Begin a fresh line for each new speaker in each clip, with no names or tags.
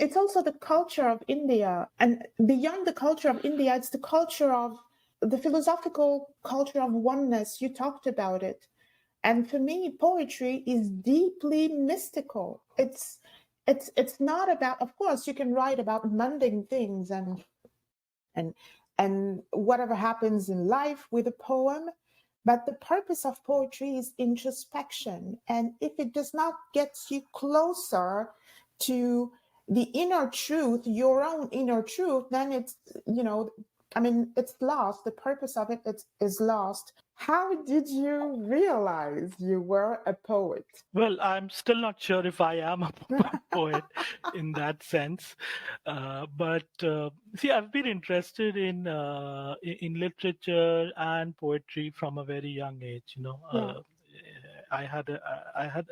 it's also the culture of India. And beyond the culture of India, it's the culture of the philosophical culture of oneness. You talked about it. And for me, poetry is deeply mystical. It's not about, of course, you can write about mundane things and and whatever happens in life with a poem, but the purpose of poetry is introspection. And if it does not get you closer to the inner truth, your own inner truth, then it's, it's lost. The purpose of it is lost. How did you realize you were a poet?
Well, I'm still not sure if I am a poet in that sense, but see, I've been interested in literature and poetry from a very young age.
Yeah.
I had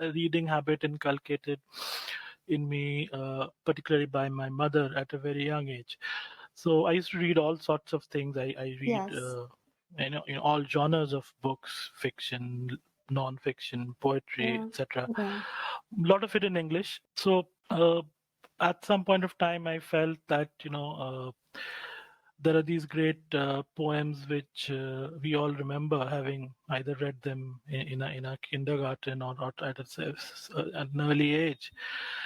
a reading habit inculcated in me, particularly by my mother at a very young age. So I used to read all sorts of things. I read,
Yes.
all genres of books, fiction, non-fiction, poetry,
Yeah.
etc.
Yeah.
A lot of it in English. So at some point of time, I felt that there are these great poems which we all remember having either read them in a kindergarten or at an early age.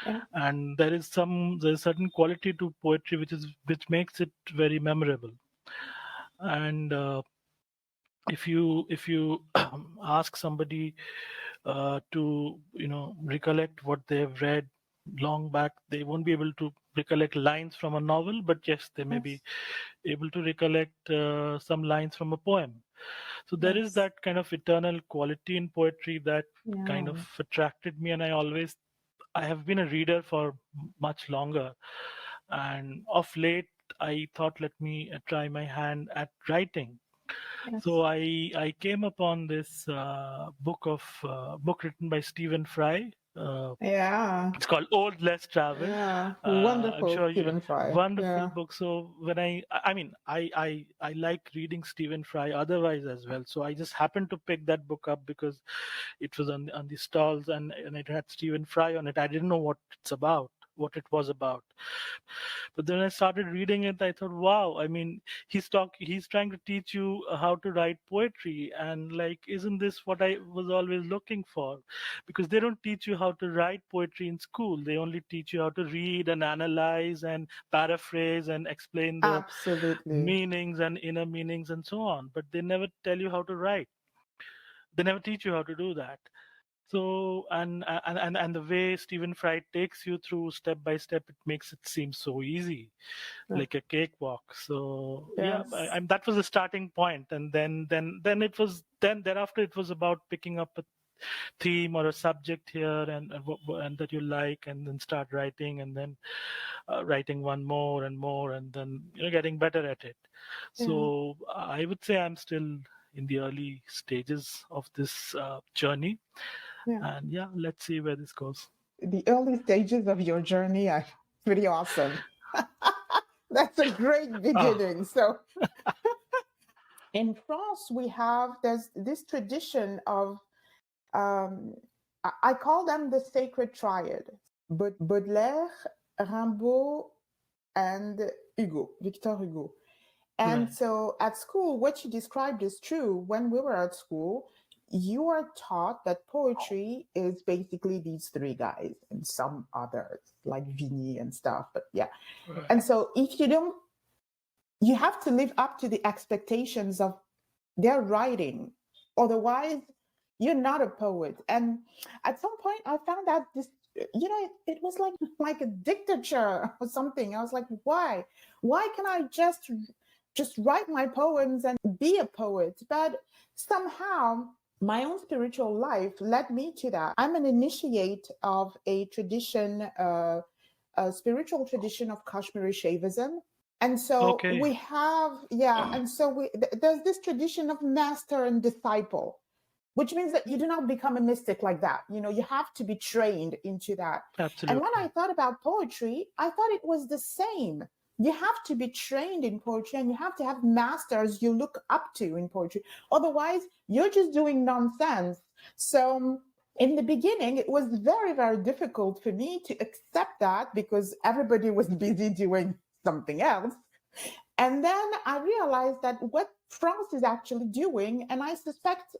Yeah.
And there's a certain quality to poetry which makes it very memorable. And if you ask somebody to recollect what they've read long back, they won't be able to recollect lines from a novel, but yes, they may be
Yes.
able to recollect some lines from a poem. So there is
Yes.
that kind of eternal quality in poetry that kind
Yeah.
of attracted me, and I have been a reader for much longer, and of late I thought, let me try my hand at writing.
Yes.
So I came upon this book written by Stephen Fry.
Yeah.
It's called Old Less Traveled.
Yeah.
I'm
Wonderful,
sure you
Stephen Fry.
wonderful
Yeah.
book. So when I mean I like reading Stephen Fry otherwise as well. So I just happened to pick that book up because it was on the stalls, and it had Stephen Fry on it. I didn't know what it was about. But then I started reading it. I thought, wow, I mean, he's trying to teach you how to write poetry. And like, isn't this what I was always looking for? Because they don't teach you how to write poetry in school. They only teach you how to read and analyze and paraphrase and explain the
Absolutely.
meanings and inner meanings and so on. But they never tell you how to write. They never teach you how to do that. So and the way Stephen Fry takes you through step by step, it makes it seem so easy,
Yeah.
like a cakewalk. So yeah,
Yes.
that was the starting point, and then it was then thereafter it was about picking up a theme or a subject here and that you like, and then start writing, and then writing one more and more, and then getting better at it.
Yeah.
So I would say I'm still in the early stages of this journey,
Yeah.
and yeah, let's see where this goes.
The early stages of your journey are pretty awesome. That's a great
Oh,
beginning. So in France, there's this tradition of um, I call them the sacred triad: Baudelaire, Rimbaud, and Victor Hugo. And
right.
so at school, what you described is true. When we were at school, you are taught that poetry is basically these three guys and some others like Vigny and stuff. But yeah.
Right.
And so if you don't, you have to live up to the expectations of their writing. Otherwise, you're not a poet. And at some point, I found out this, it was like a dictature or something. I was like, why? Why can I just write my poems and be a poet? But somehow, my own spiritual life led me to that. I'm an initiate of a tradition, a spiritual tradition of Kashmiri Shaivism. And so
Okay.
we have, yeah, and so there's this tradition of master and disciple, which means that you do not become a mystic like that. You have to be trained into that. And when I
Absolutely.
thought about poetry, I thought it was the same. You have to be trained in poetry and you have to have masters you look up to in poetry. Otherwise, you're just doing nonsense. So In the beginning, it was very, very difficult for me to accept that because everybody was busy doing something else. And then I realized that what France is actually doing, and I suspect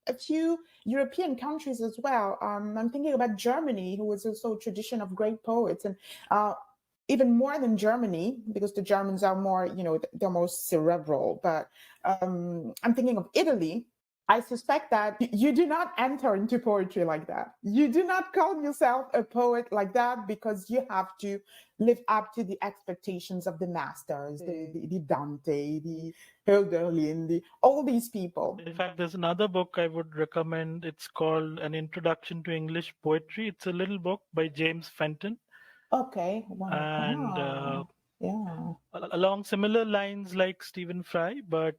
a few European countries as well. I'm thinking about Germany, who is also a tradition of great poets, and uh, even more than Germany, because the Germans are more, they're more cerebral. But I'm thinking of Italy. I suspect that you do not enter into poetry like that. You do not call yourself a poet like that because you have to live up to the expectations of the masters, the Dante, the Hölderlin, all these people.
In fact, there's another book I would recommend. It's called An Introduction to English Poetry. It's a little book by James Fenton.
Okay, wonderful.
And
Yeah.
along similar lines like Stephen Fry, but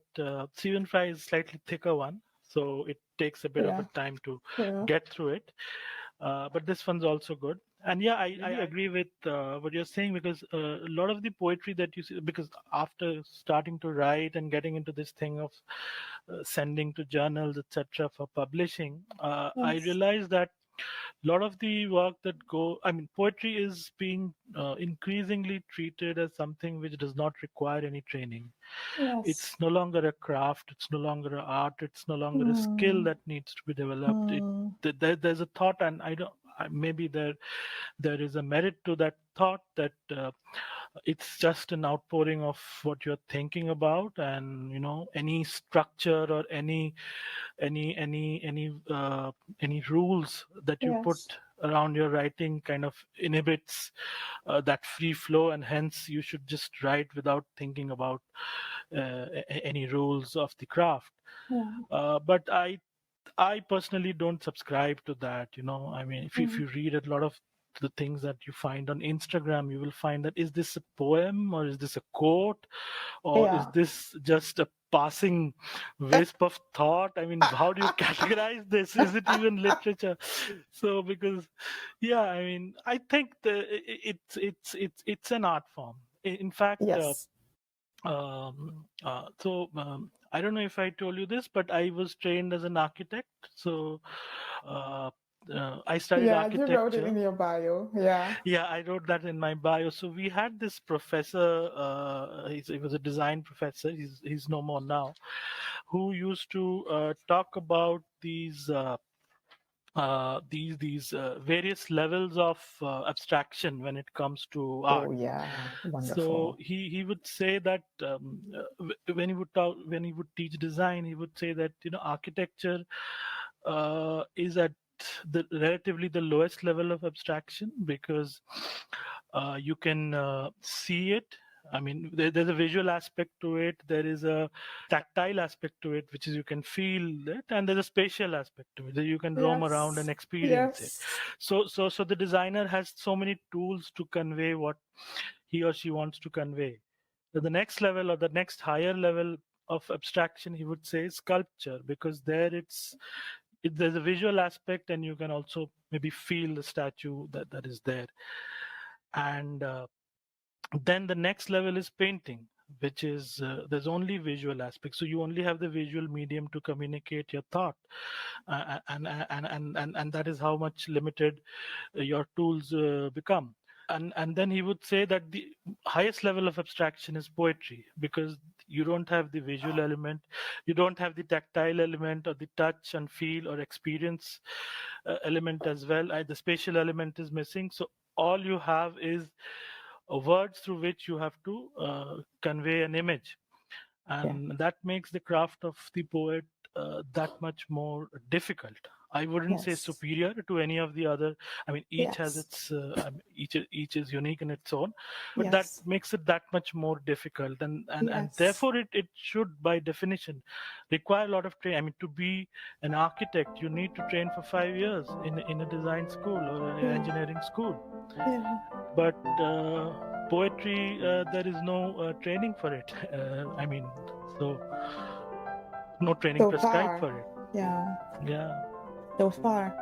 Stephen Fry is a slightly thicker one. So it takes a bit of a time to get through it. But this one's also good. And yeah, I agree with what you're saying, because a lot of the poetry that you see, because after starting to write and getting into this thing of sending to journals, etc., for publishing, I realized that a lot of the work poetry is being increasingly treated as something which does not require any training.
Yes.
It's no longer a craft, it's no longer an art, it's no longer a skill that needs to be developed. There's a thought, and maybe there is a merit to that thought, that it's just an outpouring of what you're thinking about, and any structure or any rules that you put around your writing kind of inhibits that free flow, and hence you should just write without thinking about any rules of the craft. But I personally don't subscribe to that. I mean, if you read a lot of the things that you find on Instagram, you will find that, is this a poem, or is this a quote, or is this just a passing wisp of thought? I mean, how do you categorize this? Is it even literature? So, because I mean, I think it's an art form. In fact, I don't know if I told you this, but I was trained as an architect. So I studied architecture.
You wrote it in your bio.
Yeah, I wrote that in my bio. So we had this professor. He was a design professor. He's no more now. Who used to talk about these various levels of abstraction when it comes to art.
Oh yeah, wonderful.
So he would say that when he would teach design, he would say that architecture is at relatively the lowest level of abstraction, because you can see it. I mean, there's a visual aspect to it. There is a tactile aspect to it, which is you can feel it, and there's a spatial aspect to it that you can roam around and experience it. So the designer has so many tools to convey what he or she wants to convey. The next level, or the next higher level of abstraction, he would say, is sculpture, because there there's a visual aspect, and you can also maybe feel the statue that is there. And then the next level is painting, which is there's only visual aspects, so you only have the visual medium to communicate your thought, and that is how much limited your tools become. And then he would say that the highest level of abstraction is poetry, because you don't have the visual element, you don't have the tactile element, or the touch and feel or experience element as well. The spatial element is missing, so all you have is words through which you have to convey an image, and that makes the craft of the poet that much more difficult. I wouldn't say superior to any of the other. I mean, each has its each is unique in its own, but that makes it that much more difficult, and therefore it should, by definition, require a lot of training. I mean, to be an architect, you need to train for 5 years in a design school or an engineering school. But poetry, there is no training for it. I mean, so no training prescribed for it.
Yeah.
Yeah.
So far.